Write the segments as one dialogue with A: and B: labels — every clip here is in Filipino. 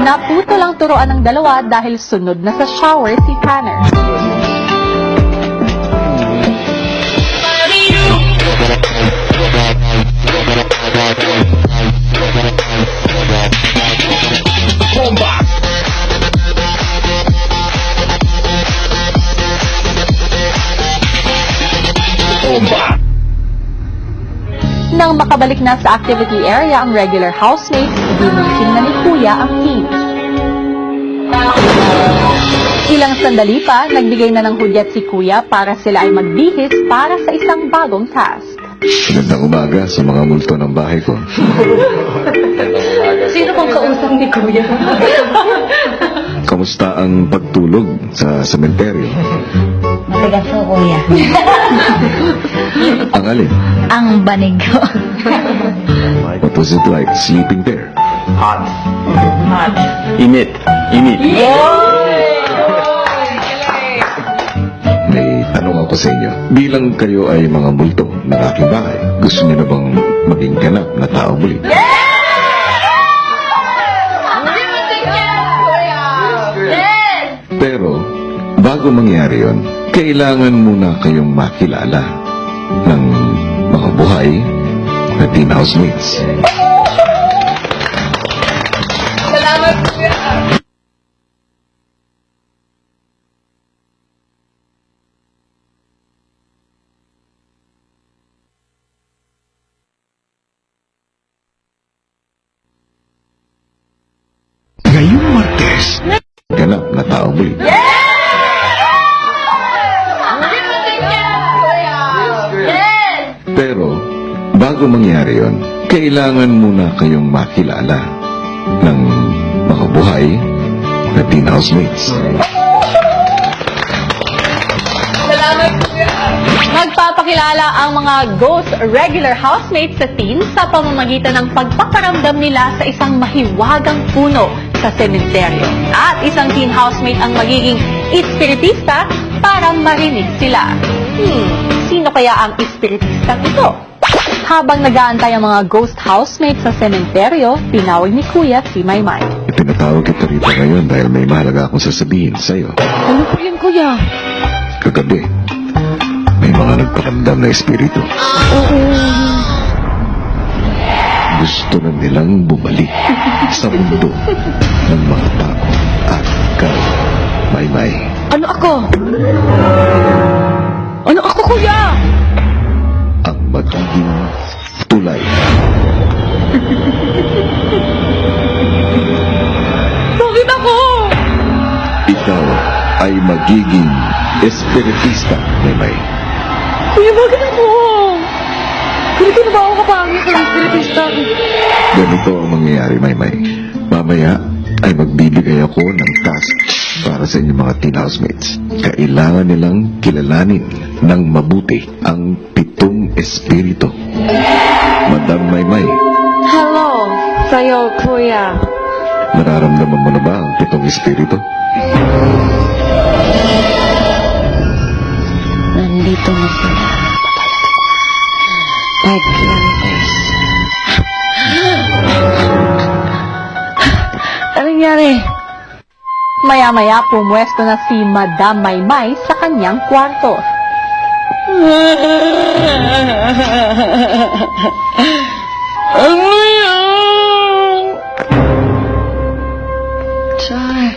A: Naputo lang turuan ng dalawa dahil sunod na sa shower si Tanner. Nang makabalik na sa activity area ang regular housemates, ginising na ni Kuya ang team. Ilang sandali pa, nagbigay na ng hudyat si Kuya para sila ay magbihis para sa isang bagong task.
B: Magandang umaga sa mga multo ng bahay ko.
A: Sino pong kausap ni Kuya?
B: Kamusta ang pagtulog sa sementeryo?
C: Matigas ko, Kuya.
B: Ang alin?
C: Ang banig ko.
B: What was it like sleeping there?
D: Hot. Init.
B: May tanong ako sa inyo. Bilang kayo ay mga multo ng aking bahay, gusto niyo na bang maging ganap na tao muli? Pero, bago mangyari yon, kailangan muna kayong makilala ng mga buhay na teen housemates. Ngayong Martes, ganap na tao muli. Pero, bago mangyari yon, kailangan muna kayong makilala ng mga buhay na teen housemates.
A: Nagpapakilala ang mga ghost regular housemates sa team sa pamamagitan ng pagpaparamdam nila sa isang mahiwagang puno sa sementeryo. At isang teen housemate ang magiging espiritista para marinig sila. Sino kaya ang espiritista ito? Habang nag-aantay ang mga ghost housemates sa sementeryo, tinawag ni Kuya si Maymay.
B: Pinatawag kita rito ngayon dahil may mahalaga akong sasabihin sa'yo.
A: Ano po yun, Kuya?
B: Kagabi, may mga nagparamdam na espiritu. Gusto na nilang bumalik sa mundo ng mga tao at ikaw, Maymay.
A: Ano ako? Ano ako, Kuya?
B: Ang magiging tulay.
A: Bakit ako?
B: Ikaw ay magiging espiritista, Maymay.
A: Kuya, bakit ako? Ganito na ba ako kapangit ng espiritista?
B: Ganito ang mangyayari, Maymay. Mamaya ay magbibigay ako ng task para sa inyong mga teen housemates. Kailangan nilang kilalanin ng mabuti ang 7 espiritu. Madam Maymay,
A: Hello, sa'yo, Kuya.
B: nararamdaman mo na ba ang 7 espiritu?
C: Nandito na sila. 5 kilometers. Anong nangyari?
A: Maya-maya pumwesto na si Madam Maymay sa kanyang kwarto.
C: Ano yan? Char.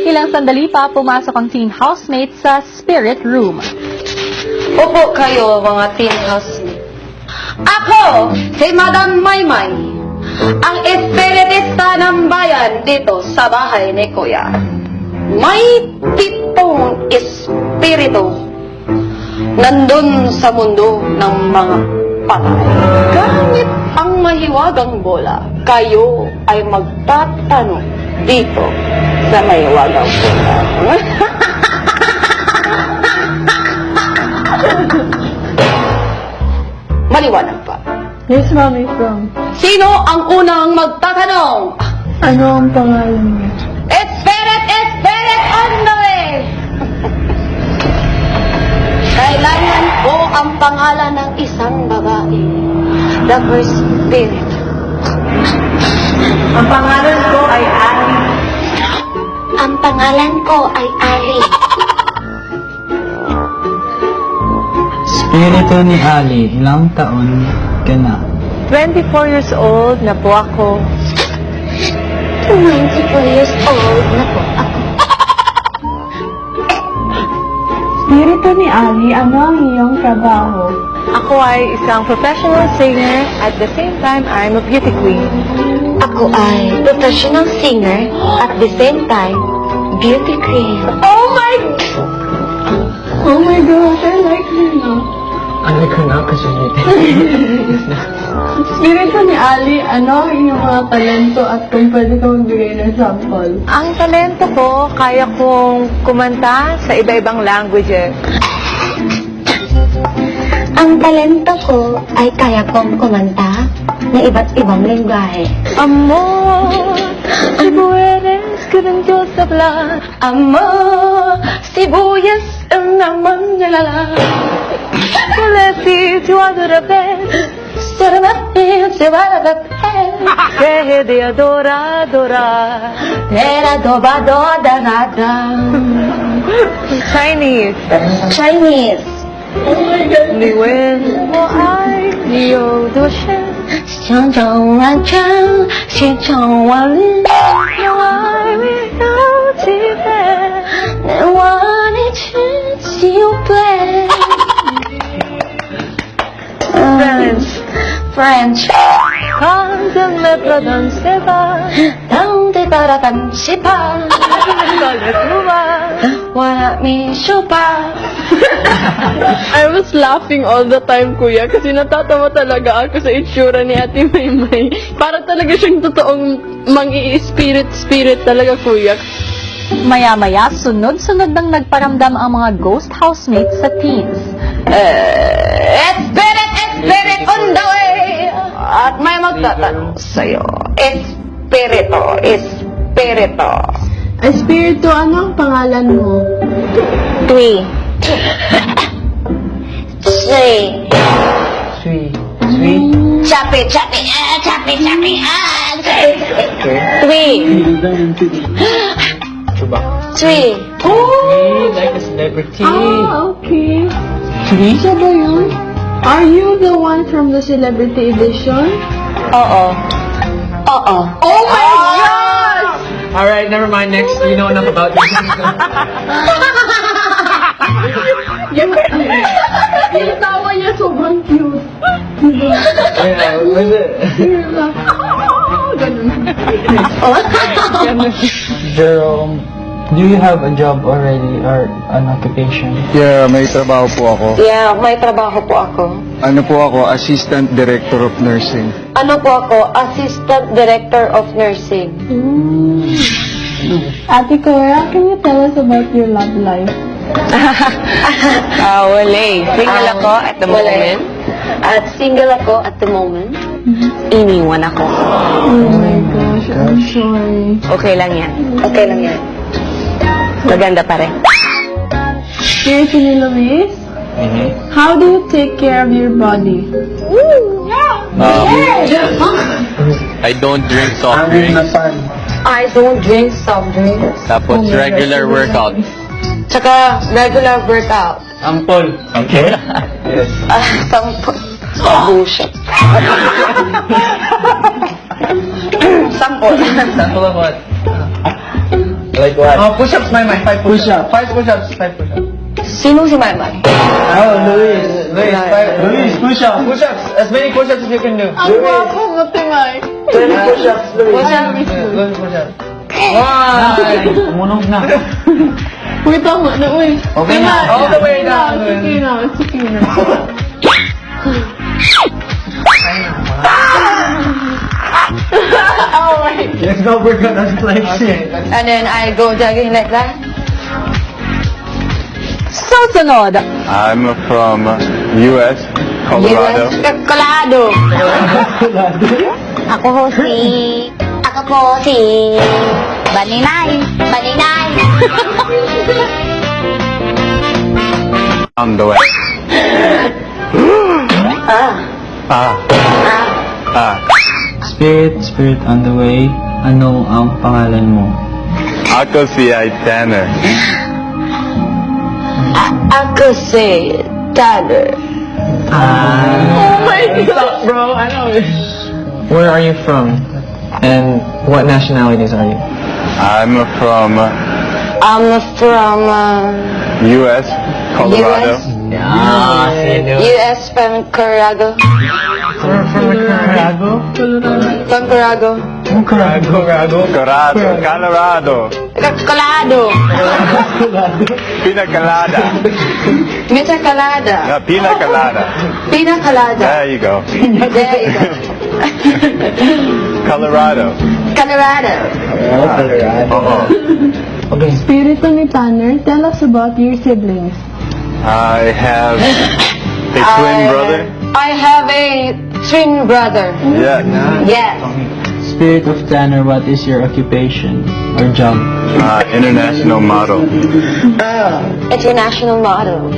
A: Ilang sandali pa pumasok ang teen housemate sa spirit room.
E: Upo kayo, mga teen housemate. Ako, si Madam Maymay, ang espiritista ng bayan dito sa bahay ni Kuya. May 7 espiritu nandun sa mundo ng mga patay. Gamit ang mahiwagang bola, kayo ay magtatanong dito sa mahiwagang bola. Maliwanag pa.
F: Yes, Mommy, from.
E: Sino ang unang magtatanong?
F: Ano ang pangalan niya?
E: Spirit on the way! pangalan ng isang babae. The first spirit.
A: Ang pangalan ko ay Ali.
E: Ang pangalan ko ay Ali.
G: Spirito ni Ali, ilang taon ka na?
A: 24 years old na po ako.
E: 24 years old na po ako.
F: Spirito ni Ali, ano ang iyong trabaho?
A: Ako ay isang professional singer. At the same time, I'm a beauty queen.
E: Ako ay professional singer at the same time, beauty queen.
F: Oh my gosh, I like her now.
G: Ano ka na kasi
F: Spirito ni Ali, ano ang iyong mga talento at kung pwede ka magbigay ng sample?
A: Ang talento ko, kaya kong kumanta sa iba-ibang languages.
E: Ang talento ko ay kaya kong kumanta ng iba't ibang lengguwahe.
A: Amor, si Bueres, ganun sa blan.
E: Amor, sibuyas ang naman nalala.
A: Celesti, tu adorables,
E: Saramatin, siwarabapel.
A: deje de adorar.
E: Era dobado danada.
A: Chinese,
E: Chinese.
A: ni wen mo ay niyo doshen.
E: 想找完成，先找完了，
A: 爱没有机会。
E: 难忘你只有对。
A: French,
E: French，
A: quand je me prononce pas,
E: 当对巴拉当西巴， wanna me supa。
C: I was laughing all the time, kuya, kasi natatawa talaga ako sa itsura ni Ate Maymay. Para talaga siyang totoong mangi-spirit talaga, kuya.
A: Maya-maya, sunod-sunod nang nagparamdam ang mga ghost housemates sa teens.
E: Spirit on the way. At may magtatanong sa'yo. Espirito.
F: Espirito, ano ang pangalan mo?
E: Three. Chapi. Three.
G: Like a celebrity.
F: Okay. Siya ba yun? Are you the one from the Celebrity Edition?
E: Oo.
F: Oh my gosh!
G: Alright, never mind. Next, we know enough about this.
F: Yung tawa niya sobrang cute.
G: Yeah, was it? Jerome, do you have a job already or an occupation?
H: Yeah, may trabaho po ako.
E: Yeah, may trabaho po ako.
H: Ano po ako? Assistant Director of Nursing.
E: Ano po ako? Assistant Director of Nursing.
F: Ate Cora, can you tell us about your love life?
C: Wala Single ako at the moment.
E: At single ako at the moment.
C: Iniwan ako.
F: Oh my gosh, I'm sorry.
C: Okay lang yan.
E: Okay lang yan.
C: Maganda pa rin.
F: Dear Sini Luis, how do you take care of your body?
D: I don't drink soft drinks.
E: I don't drink soft drinks.
D: Tapos regular workout.
E: Tsaka regular workout.
G: Ampol.
D: Okay.
G: Yes.
E: Sampo. Bullshit. Sampo.
G: Sample of what? Like what? Oh, push-ups, my 5 push-ups. 5 push-ups, 5 push-ups.
E: Sino si Maymay?
G: Oh, Luis, push-ups. Push-ups. As many push-ups as you can do.
F: Ang gwapo mo, Timay.
G: 20 push-ups, Luis. Push-ups. One. Tumunog na.
F: Wait, tama na, uy.
G: Okay na. All the way down.
F: Sige na, sige na. Oh my.
G: Let's go work on us like shit.
E: And then I go jogging like that.
A: Susunod,
H: I'm from US, Colorado.
E: Colorado. Ako po si Baninay.
H: On the way.
G: Spirit on the way. Ano ang pangalan mo?
H: Ako si Tanner.
E: Ako si Tanner.
G: Bro, I know. Where are you from? And what nationalities are you?
H: I'm from
E: I'm from
H: U.S., Colorado.
E: US from Colorado.
G: Colorado?
E: From Colorado.
H: Colorado.
E: Colorado.
H: Pina colada.
E: Pina colada.
H: No, pina colada.
E: Pina colada.
H: There you go.
E: There you go.
H: Colorado.
E: Colorado.
F: Spirito ni Tanner, tell us about your siblings.
H: I have a twin brother.
E: I have a twin brother.
H: Yeah.
E: Yes.
G: Spirit of Tanner, what is your occupation or job?
H: International model.
E: International model.